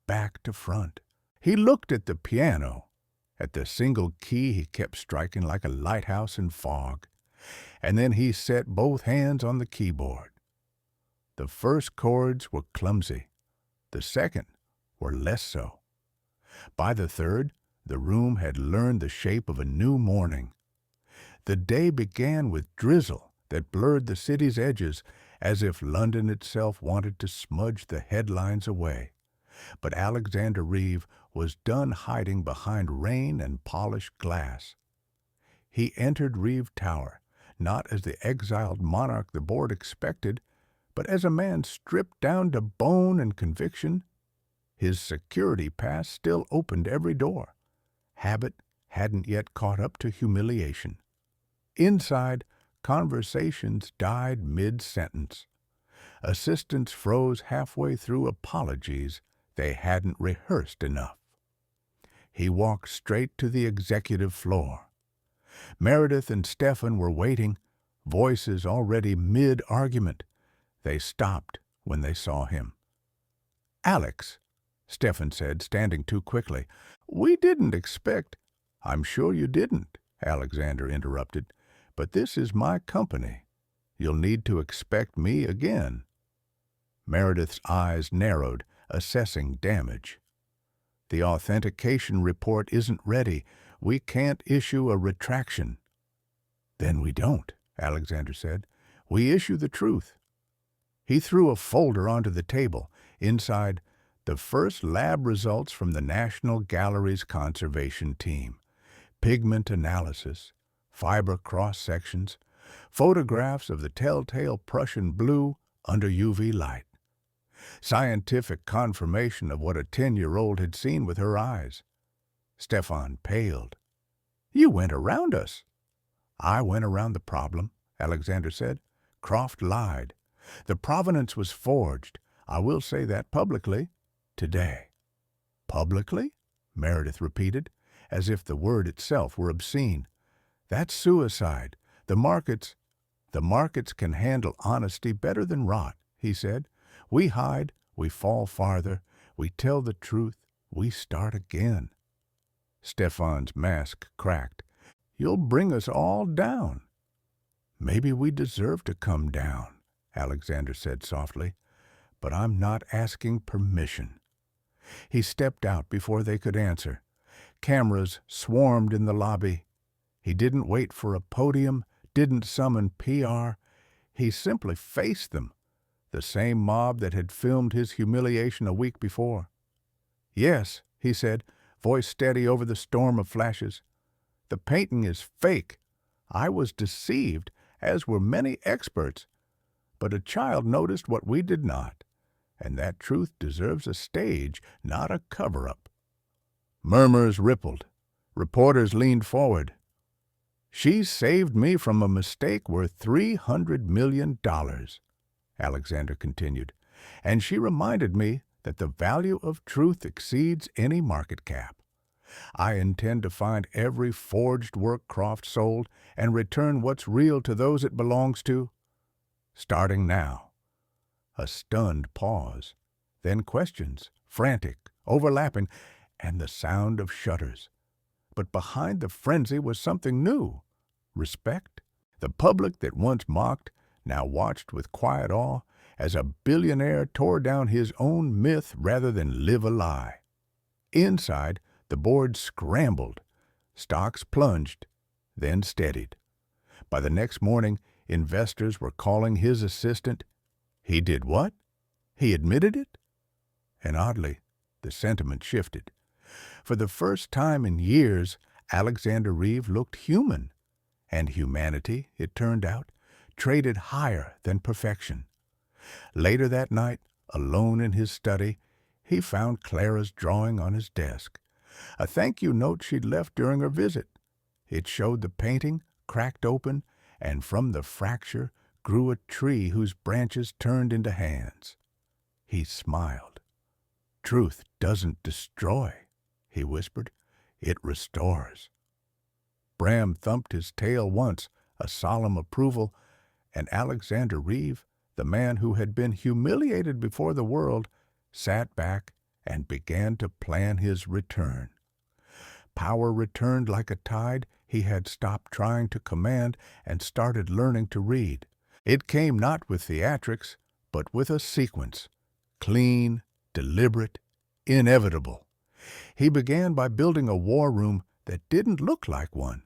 back to front. He looked at the piano, at the single key he kept striking like a lighthouse in fog, and then he set both hands on the keyboard. The first chords were clumsy. The second were less so. By the third, the room had learned the shape of a new morning. The day began with drizzle that blurred the city's edges as if London itself wanted to smudge the headlines away. But Alexander Reeve was done hiding behind rain and polished glass. He entered Reeve Tower, not as the exiled monarch the board expected, but as a man stripped down to bone and conviction. His security pass still opened every door. Habit hadn't yet caught up to humiliation. Inside, conversations died mid-sentence. Assistants froze halfway through apologies they hadn't rehearsed enough. He walked straight to the executive floor. Meredith and Stefan were waiting, voices already mid-argument. They stopped when they saw him. "Alex," Stefan said, standing too quickly, "we didn't expect—" "I'm sure you didn't," Alexander interrupted, "but this is my company. You'll need to expect me again." Meredith's eyes narrowed, assessing damage. "The authentication report isn't ready. We can't issue a retraction." "Then we don't," Alexander said. "We issue the truth." He threw a folder onto the table. Inside, the first lab results from the National Gallery's conservation team. Pigment analysis, fiber cross-sections, photographs of the telltale Prussian blue under UV light. Scientific confirmation of what a 10-year-old had seen with her eyes. Stefan paled. "You went around us." "I went around the problem," Alexander said. "Croft lied. The provenance was forged. I will say that publicly. Today." "Publicly?" Meredith repeated, as if the word itself were obscene. "That's suicide. The markets can handle honesty better than rot," he said. "We hide, we fall farther. We tell the truth, we start again." Stefan's mask cracked. "You'll bring us all down." "Maybe we deserve to come down," Alexander said softly, "but I'm not asking permission." He stepped out before they could answer. Cameras swarmed in the lobby. He didn't wait for a podium, didn't summon PR. He simply faced them, the same mob that had filmed his humiliation a week before. "Yes," he said, voice steady over the storm of flashes. "The painting is fake. I was deceived, as were many experts. But a child noticed what we did not, and that truth deserves a stage, not a cover-up." Murmurs rippled. Reporters leaned forward. "She saved me from a mistake worth $300 million, Alexander continued, "and she reminded me that the value of truth exceeds any market cap. I intend to find every forged work Croft sold and return what's real to those it belongs to. Starting now." A stunned pause, then questions, frantic, overlapping, and the sound of shutters. But behind the frenzy was something new. Respect. The public that once mocked now watched with quiet awe as a billionaire tore down his own myth rather than live a lie. Inside, the board scrambled. Stocks plunged, then steadied. By the next morning, investors were calling his assistant. He did what? He admitted it? And oddly, the sentiment shifted. For the first time in years, Alexander Reeve looked human. And humanity, it turned out, traded higher than perfection. Later that night, alone in his study, he found Clara's drawing on his desk. A thank-you note she'd left during her visit. It showed the painting, cracked open, and from the fracture grew a tree whose branches turned into hands. He smiled. "Truth doesn't destroy," he whispered. "It restores." Bram thumped his tail once, a solemn approval, and Alexander Reeve, the man who had been humiliated before the world, sat back and began to plan his return. Power returned like a tide. He had stopped trying to command and started learning to read. It came not with theatrics, but with a sequence. Clean, deliberate, inevitable. He began by building a war room that didn't look like one.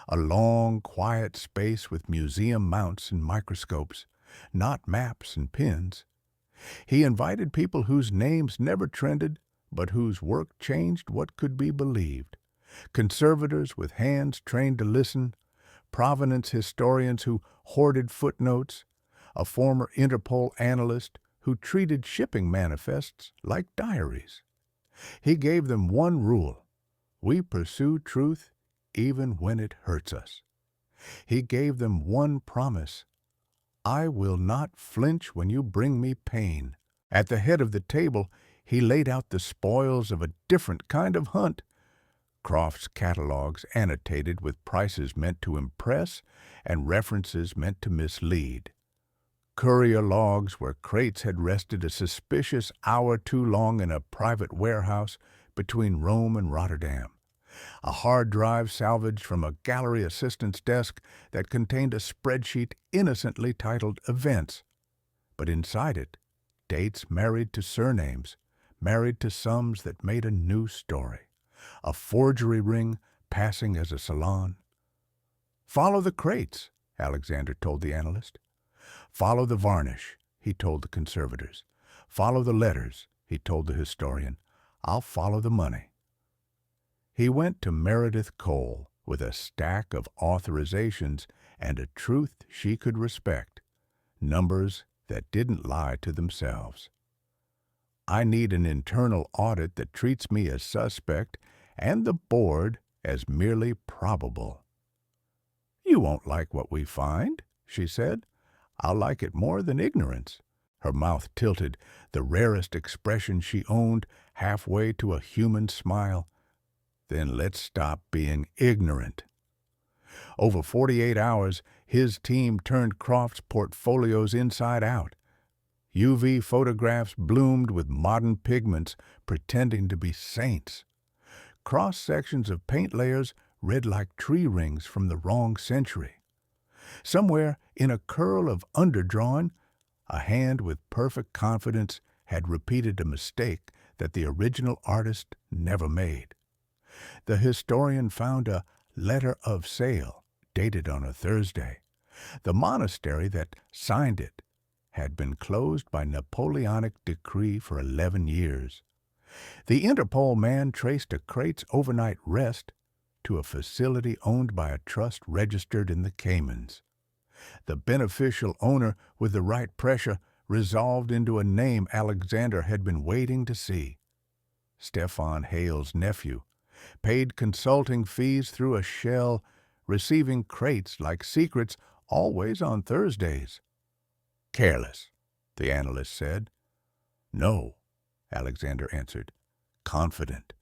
A long, quiet space with museum mounts and microscopes, not maps and pins. He invited people whose names never trended, but whose work changed what could be believed. Conservators with hands trained to listen, provenance historians who hoarded footnotes, a former Interpol analyst who treated shipping manifests like diaries. He gave them one rule: we pursue truth even when it hurts us. He gave them one promise: I will not flinch when you bring me pain. At the head of the table, he laid out the spoils of a different kind of hunt. Croft's catalogs annotated with prices meant to impress and references meant to mislead. Courier logs where crates had rested a suspicious hour too long in a private warehouse between Rome and Rotterdam. A hard drive salvaged from a gallery assistant's desk that contained a spreadsheet innocently titled Events. But inside it, dates married to surnames, married to sums that made a new story. A forgery ring passing as a salon. Follow the crates, Alexander told the analyst. Follow the varnish, he told the conservators. Follow the letters, he told the historian. I'll follow the money. He went to Meredith Cole with a stack of authorizations and a truth she could respect, numbers that didn't lie to themselves. I need an internal audit that treats me as suspect and the board as merely probable. You won't like what we find, she said. I'll like it more than ignorance. Her mouth tilted, the rarest expression she owned, halfway to a human smile. Then let's stop being ignorant. Over 48 hours, his team turned Croft's portfolios inside out. UV photographs bloomed with modern pigments pretending to be saints. Cross-sections of paint layers read like tree rings from the wrong century. Somewhere in a curl of underdrawing, a hand with perfect confidence had repeated a mistake that the original artist never made. The historian found a letter of sale dated on a Thursday. The monastery that signed it had been closed by Napoleonic decree for 11 years. The Interpol man traced a crate's overnight rest to a facility owned by a trust registered in the Caymans. The beneficial owner, with the right pressure, resolved into a name Alexander had been waiting to see. Stefan Hale's nephew, paid consulting fees through a shell, receiving crates like secrets always on Thursdays. Careless, the analyst said. No, Alexander answered, confident.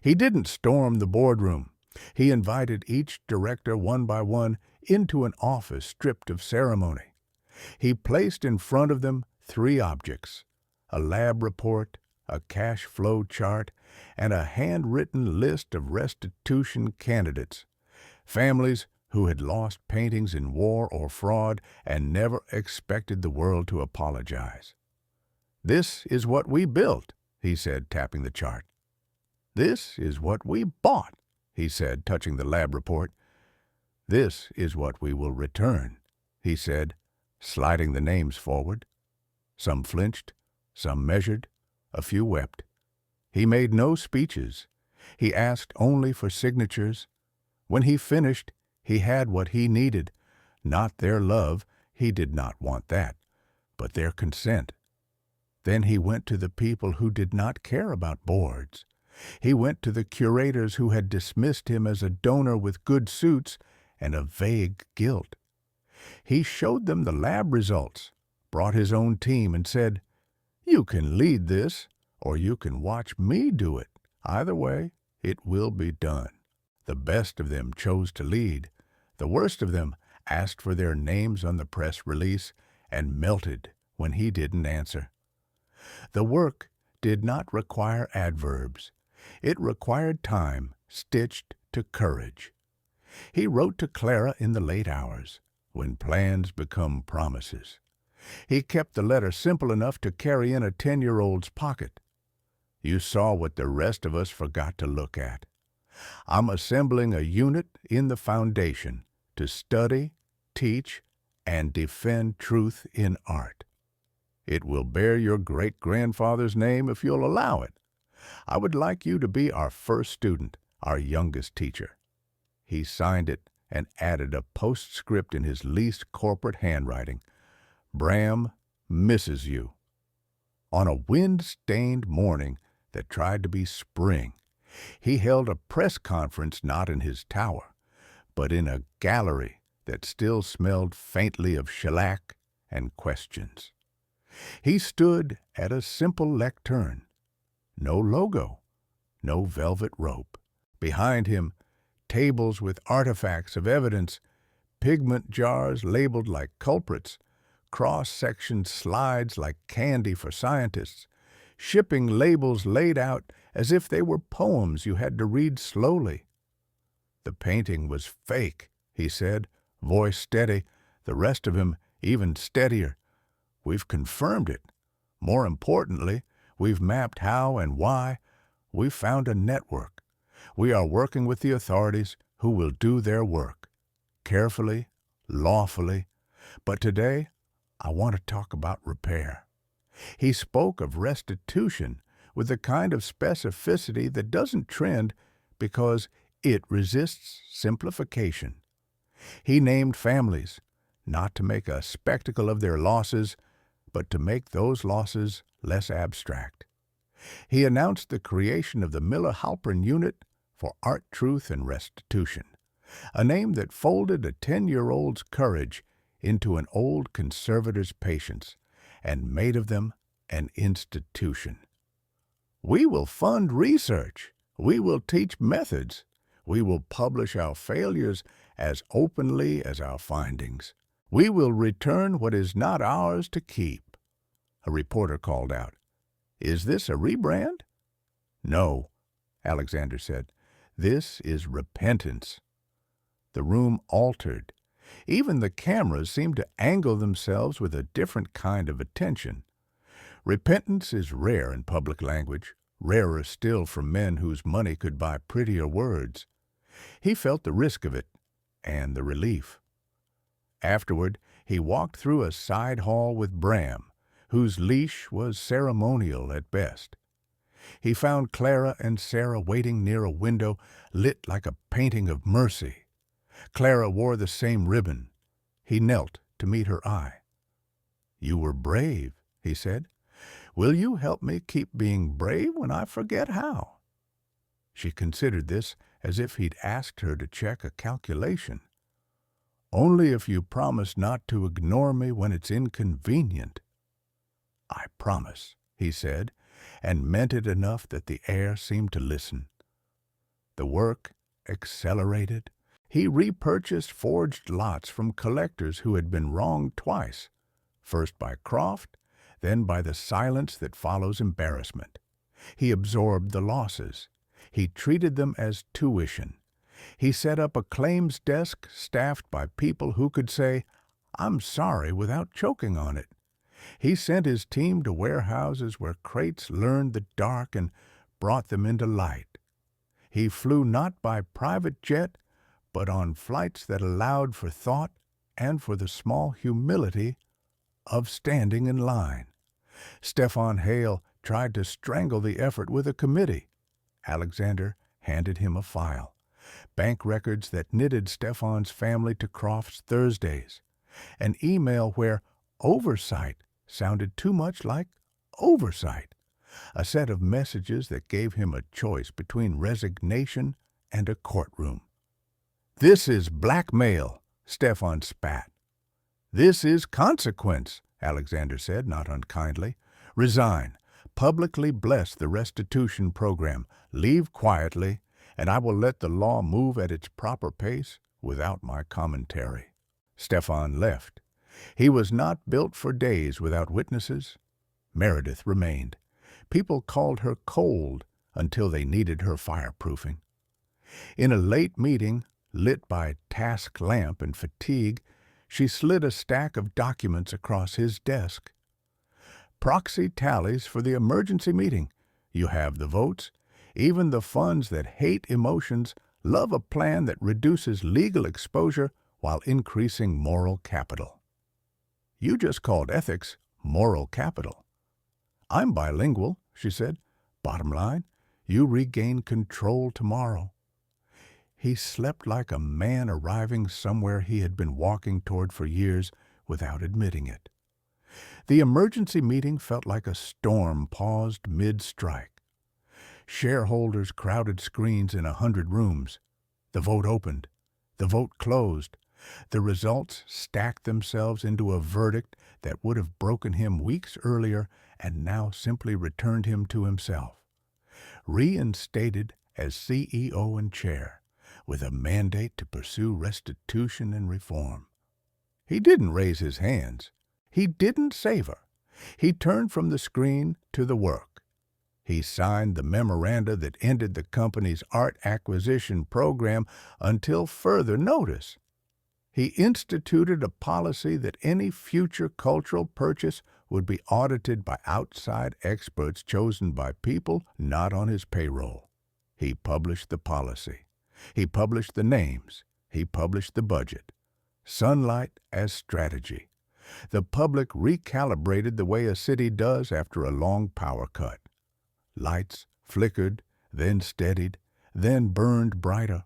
He didn't storm the boardroom. He invited each director one by one into an office stripped of ceremony. He placed in front of them 3 objects: a lab report, a cash flow chart, and a handwritten list of restitution candidates, families who had lost paintings in war or fraud and never expected the world to apologize. This is what we built, he said, tapping the chart. This is what we bought, he said, touching the lab report. This is what we will return, he said, sliding the names forward. Some flinched, some measured, a few wept. He made no speeches. He asked only for signatures. When he finished, he had what he needed. Not their love, he did not want that, but their consent. Then he went to the people who did not care about boards. He went to the curators who had dismissed him as a donor with good suits and a vague guilt. He showed them the lab results, brought his own team, and said, "You can lead this, or you can watch me do it. Either way, it will be done." The best of them chose to lead. The worst of them asked for their names on the press release and melted when he didn't answer. The work did not require adverbs. It required time stitched to courage. He wrote to Clara in the late hours, when plans become promises. He kept the letter simple enough to carry in a 10-year-old's pocket. You saw what the rest of us forgot to look at. I'm assembling a unit in the foundation to study, teach, and defend truth in art. It will bear your great-grandfather's name if you'll allow it. I would like you to be our first student, our youngest teacher." He signed it and added a postscript in his least corporate handwriting. "Bram misses you." On a wind-stained morning that tried to be spring, he held a press conference not in his tower, but in a gallery that still smelled faintly of shellac and questions. He stood at a simple lectern. No logo, no velvet rope. Behind him, tables with artifacts of evidence, pigment jars labeled like culprits, cross-section slides like candy for scientists, shipping labels laid out as if they were poems you had to read slowly. "The painting was fake," he said, voice steady, the rest of him even steadier. "We've confirmed it. More importantly, we've mapped how and why. We've found a network. We are working with the authorities who will do their work, carefully, lawfully. But today, I want to talk about repair." He spoke of restitution with the kind of specificity that doesn't trend because it resists simplification. He named families, not to make a spectacle of their losses, but to make those losses less abstract. He announced the creation of the Miller-Halpern Unit for Art, Truth, and Restitution, a name that folded a 10-year-old's courage into an old conservator's patience and made of them an institution. "We will fund research. We will teach methods. We will publish our failures as openly as our findings. We will return what is not ours to keep." A reporter called out, "Is this a rebrand?" "No," Alexander said. "This is repentance." The room altered. Even the cameras seemed to angle themselves with a different kind of attention. Repentance is rare in public language, rarer still from men whose money could buy prettier words. He felt the risk of it, and the relief. Afterward, he walked through a side hall with Bram, whose leash was ceremonial at best. He found Clara and Sarah waiting near a window lit like a painting of mercy. Clara wore the same ribbon. He knelt to meet her eye. "You were brave," he said. "Will you help me keep being brave when I forget how?" She considered this as if he'd asked her to check a calculation. "Only if you promise not to ignore me when it's inconvenient." "I promise," he said, and meant it enough that the air seemed to listen. The work accelerated. He repurchased forged lots from collectors who had been wronged twice, first by Croft, then by the silence that follows embarrassment. He absorbed the losses. He treated them as tuition. He set up a claims desk staffed by people who could say, "I'm sorry," without choking on it. He sent his team to warehouses where crates learned the dark and brought them into light. He flew not by private jet, but on flights that allowed for thought and for the small humility of standing in line. Stefan Hale tried to strangle the effort with a committee. Alexander handed him a file. Bank records that knitted Stefan's family to Croft's Thursdays. An email where oversight sounded too much like oversight. A set of messages that gave him a choice between resignation and a courtroom. "This is blackmail," Stefan spat. "This is consequence," Alexander said, not unkindly. "Resign. Publicly bless the restitution program. Leave quietly, and I will let the law move at its proper pace without my commentary." Stefan left. He was not built for days without witnesses. Meredith remained. People called her cold until they needed her fireproofing. In a late meeting, lit by task lamp and fatigue, she slid a stack of documents across his desk. "Proxy tallies for the emergency meeting. You have the votes. Even the funds that hate emotions love a plan that reduces legal exposure while increasing moral capital. You just called ethics moral capital. I'm bilingual, she said. Bottom line, you regain control tomorrow. He slept like a man arriving somewhere he had been walking toward for years without admitting it. The emergency meeting felt like a storm paused mid-strike. Shareholders crowded screens in 100 rooms. The vote opened. The vote closed. The results stacked themselves into a verdict that would have broken him weeks earlier and now simply returned him to himself. Reinstated as CEO and chair, with a mandate to pursue restitution and reform. He didn't raise his hands. He didn't savor. He turned from the screen to the work. He signed the memoranda that ended the company's art acquisition program until further notice. He instituted a policy that any future cultural purchase would be audited by outside experts chosen by people not on his payroll. He published the policy. He published the names. He published the budget. Sunlight as strategy. The public recalibrated the way a city does after a long power cut. Lights flickered, then steadied, then burned brighter.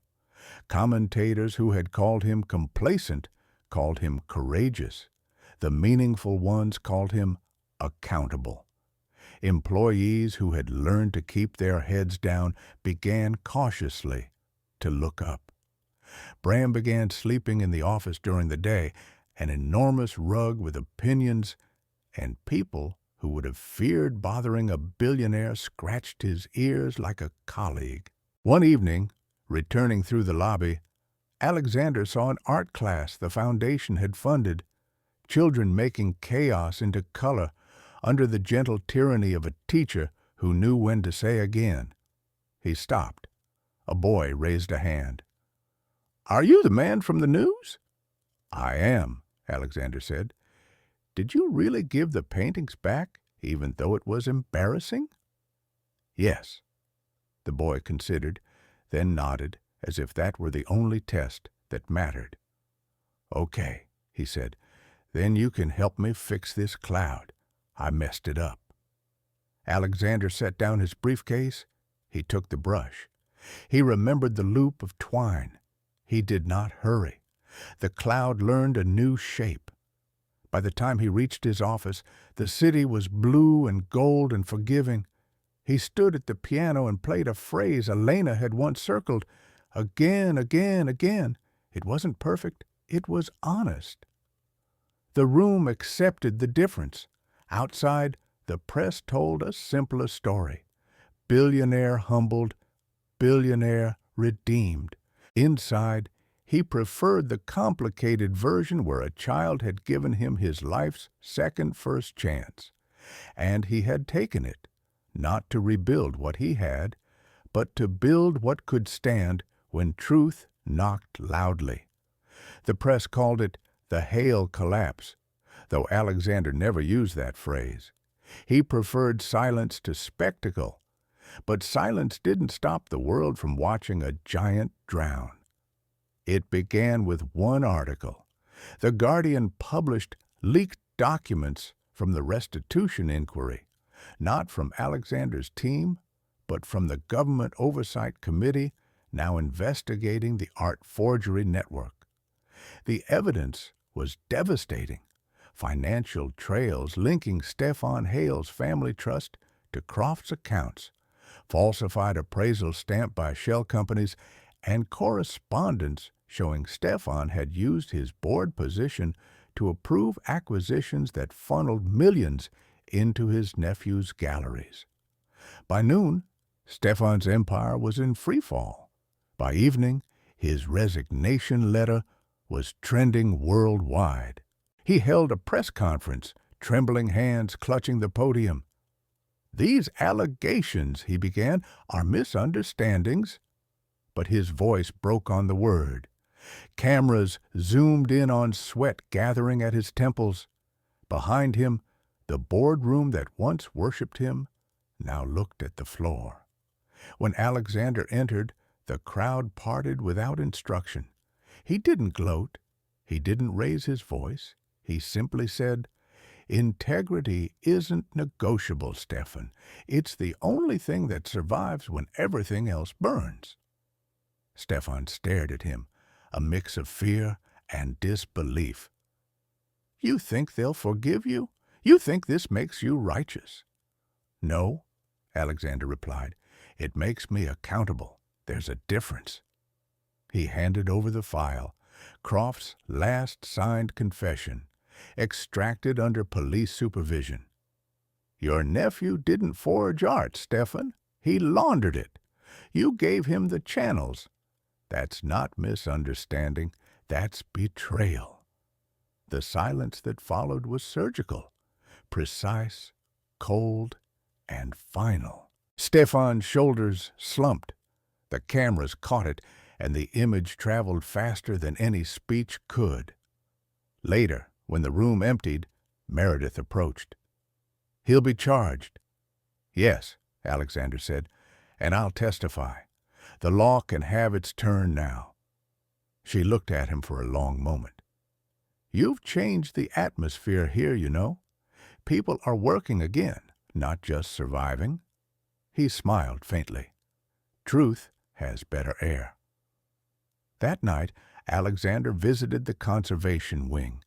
Commentators who had called him complacent called him courageous. The meaningful ones called him accountable. Employees who had learned to keep their heads down began cautiously to look up. Bram began sleeping in the office during the day, an enormous rug with opinions, and people who would have feared bothering a billionaire scratched his ears like a colleague. One evening, returning through the lobby, Alexander saw an art class the foundation had funded, children making chaos into color under the gentle tyranny of a teacher who knew when to say again. He stopped. A boy raised a hand. "Are you the man from the news?" "I am," Alexander said. "Did you really give the paintings back, even though it was embarrassing?" "Yes." The boy considered, then nodded, as if that were the only test that mattered. "Okay," he said, "then you can help me fix this cloud. I messed it up." Alexander set down his briefcase. He took the brush. He remembered the loop of twine. He did not hurry. The cloud learned a new shape. By the time he reached his office, the city was blue and gold and forgiving. He stood at the piano and played a phrase Elena had once circled. Again, again, again. It wasn't perfect. It was honest. The room accepted the difference. Outside, the press told a simpler story. Billionaire humbled, billionaire redeemed. Inside, he preferred the complicated version where a child had given him his life's second first chance. And he had taken it, not to rebuild what he had, but to build what could stand when truth knocked loudly. The press called it the Hale collapse, though Alexander never used that phrase. He preferred silence to spectacle, but silence didn't stop the world from watching a giant drown. It began with one article. The Guardian published leaked documents from the restitution inquiry, not from Alexander's team, but from the Government Oversight Committee now investigating the art forgery network. The evidence was devastating. Financial trails linking Stefan Hale's family trust to Croft's accounts, falsified appraisals stamped by shell companies, and correspondence showing Stefan had used his board position to approve acquisitions that funneled millions into his nephew's galleries. By noon, Stefan's empire was in freefall. By evening, his resignation letter was trending worldwide. He held a press conference, trembling hands clutching the podium. "These allegations," he began, "are misunderstandings." But his voice broke on the word. Cameras zoomed in on sweat gathering at his temples. Behind him, the boardroom that once worshipped him now looked at the floor. When Alexander entered, the crowd parted without instruction. He didn't gloat. He didn't raise his voice. He simply said, "Integrity isn't negotiable, Stefan. It's the only thing that survives when everything else burns." Stefan stared at him, a mix of fear and disbelief. "You think they'll forgive you? You think this makes you righteous?" "No," Alexander replied. "It makes me accountable. There's a difference." He handed over the file, Croft's last signed confession, extracted under police supervision. "Your nephew didn't forge art, Stefan. He laundered it. You gave him the channels. That's not misunderstanding. That's betrayal." The silence that followed was surgical, precise, cold, and final. Stefan's shoulders slumped. The cameras caught it, and the image traveled faster than any speech could. Later, when the room emptied, Meredith approached. "He'll be charged." "Yes," Alexander said, "and I'll testify. The law can have its turn now." She looked at him for a long moment. "You've changed the atmosphere here, you know. People are working again, not just surviving." He smiled faintly. "Truth has better air." That night, Alexander visited the conservation wing,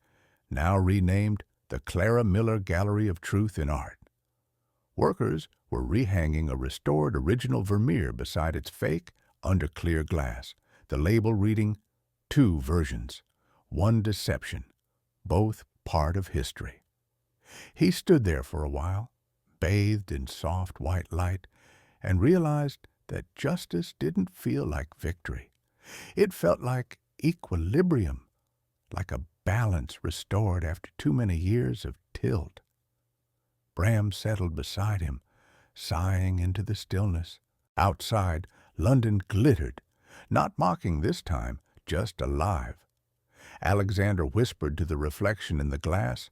now renamed the Clara Miller Gallery of Truth in Art. Workers were rehanging a restored original Vermeer beside its fake under clear glass, the label reading, "Two versions, one deception, both part of history." He stood there for a while, bathed in soft white light, and realized that justice didn't feel like victory. It felt like equilibrium, like a balance restored after too many years of tilt. Bram settled beside him, sighing into the stillness. Outside, London glittered, not mocking this time, just alive. Alexander whispered to the reflection in the glass,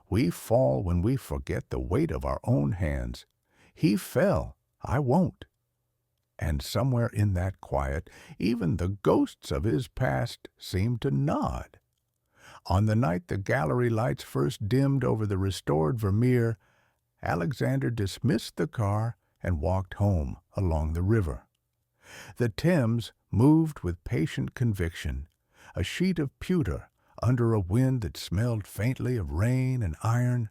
"We fall when we forget the weight of our own hands. He fell, I won't." And somewhere in that quiet, even the ghosts of his past seemed to nod. On the night the gallery lights first dimmed over the restored Vermeer, Alexander dismissed the car and walked home along the river. The Thames moved with patient conviction, a sheet of pewter under a wind that smelled faintly of rain and iron.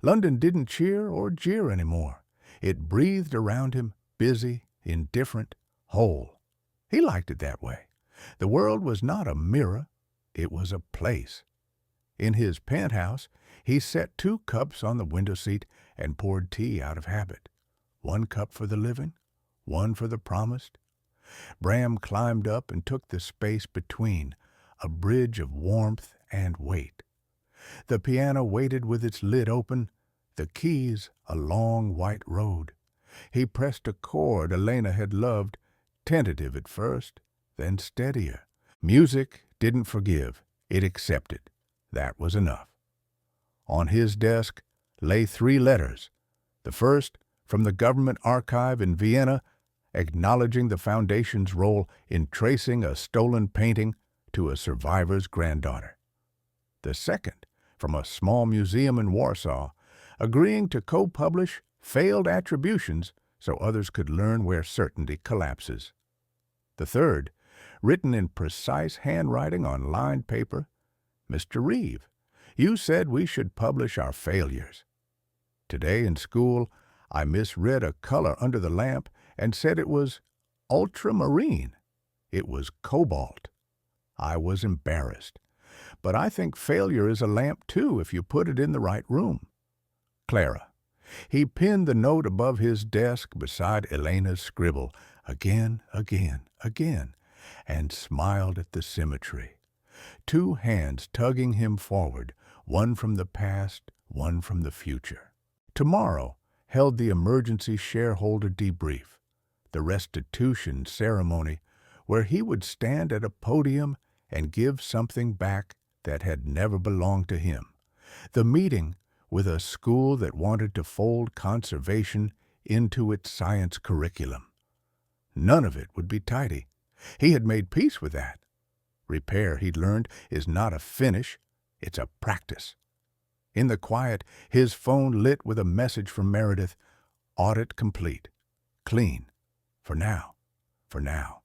London didn't cheer or jeer anymore. It breathed around him, busy, indifferent, whole. He liked it that way. The world was not a mirror. It was a place. In his penthouse, he set 2 cups on the window seat and poured tea out of habit. 1 cup for the living, 1 for the promised. Bram climbed up and took the space between, a bridge of warmth and weight. The piano waited with its lid open, the keys a long white road. He pressed a chord Elena had loved, tentative at first, then steadier. Music didn't forgive, it accepted. That was enough. On his desk lay 3 letters. The first, from the government archive in Vienna, acknowledging the Foundation's role in tracing a stolen painting to a survivor's granddaughter. The second, from a small museum in Warsaw, agreeing to co-publish failed attributions so others could learn where certainty collapses. The third, written in precise handwriting on lined paper, "Mr. Reeve, you said we should publish our failures. Today in school, I misread a color under the lamp and said it was ultramarine. It was cobalt. I was embarrassed. But I think failure is a lamp, too, if you put it in the right room. Clara." He pinned the note above his desk beside Elena's scribble, again, and smiled at the symmetry. 2 hands tugging him forward, one from the past, one from the future. Tomorrow held the emergency shareholder debrief, the restitution ceremony, where he would stand at a podium and give something back that had never belonged to him. The meeting with a school that wanted to fold conservation into its science curriculum. None of it would be tidy. He had made peace with that. Repair, he'd learned, is not a finish, it's a practice. In the quiet, his phone lit with a message from Meredith. Audit complete. Clean. For now. For now.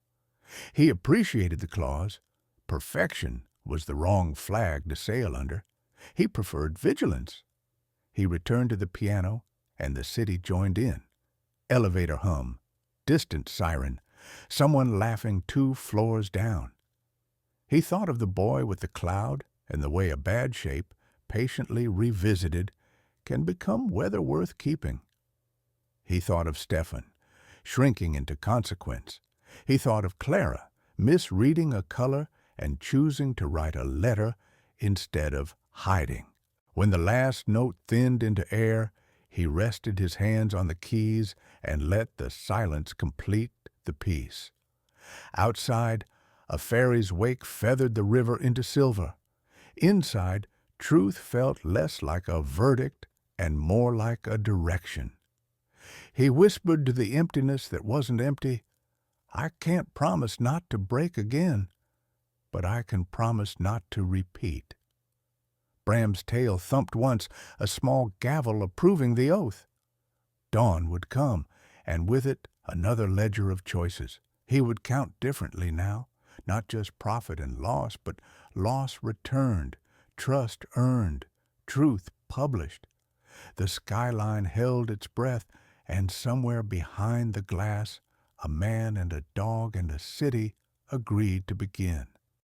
He appreciated the clause. Perfection was the wrong flag to sail under. He preferred vigilance. He returned to the piano, and the city joined in. Elevator hum. Distant siren. Someone laughing 2 floors down. He thought of the boy with the cloud and the way a bad shape, patiently revisited, can become weather worth keeping. He thought of Stefan, shrinking into consequence. He thought of Clara, misreading a color and choosing to write a letter instead of hiding. When the last note thinned into air, he rested his hands on the keys and let the silence complete the piece. Outside, a fairy's wake feathered the river into silver. Inside, truth felt less like a verdict and more like a direction. He whispered to the emptiness that wasn't empty, I can't promise not to break again, but I can promise not to repeat. Bram's tail thumped once, a small gavel approving the oath. Dawn would come, and with it another ledger of choices. He would count differently now, not just profit and loss, but loss returned, trust earned, truth published. The skyline held its breath, and somewhere behind the glass, a man and a dog and a city agreed to begin.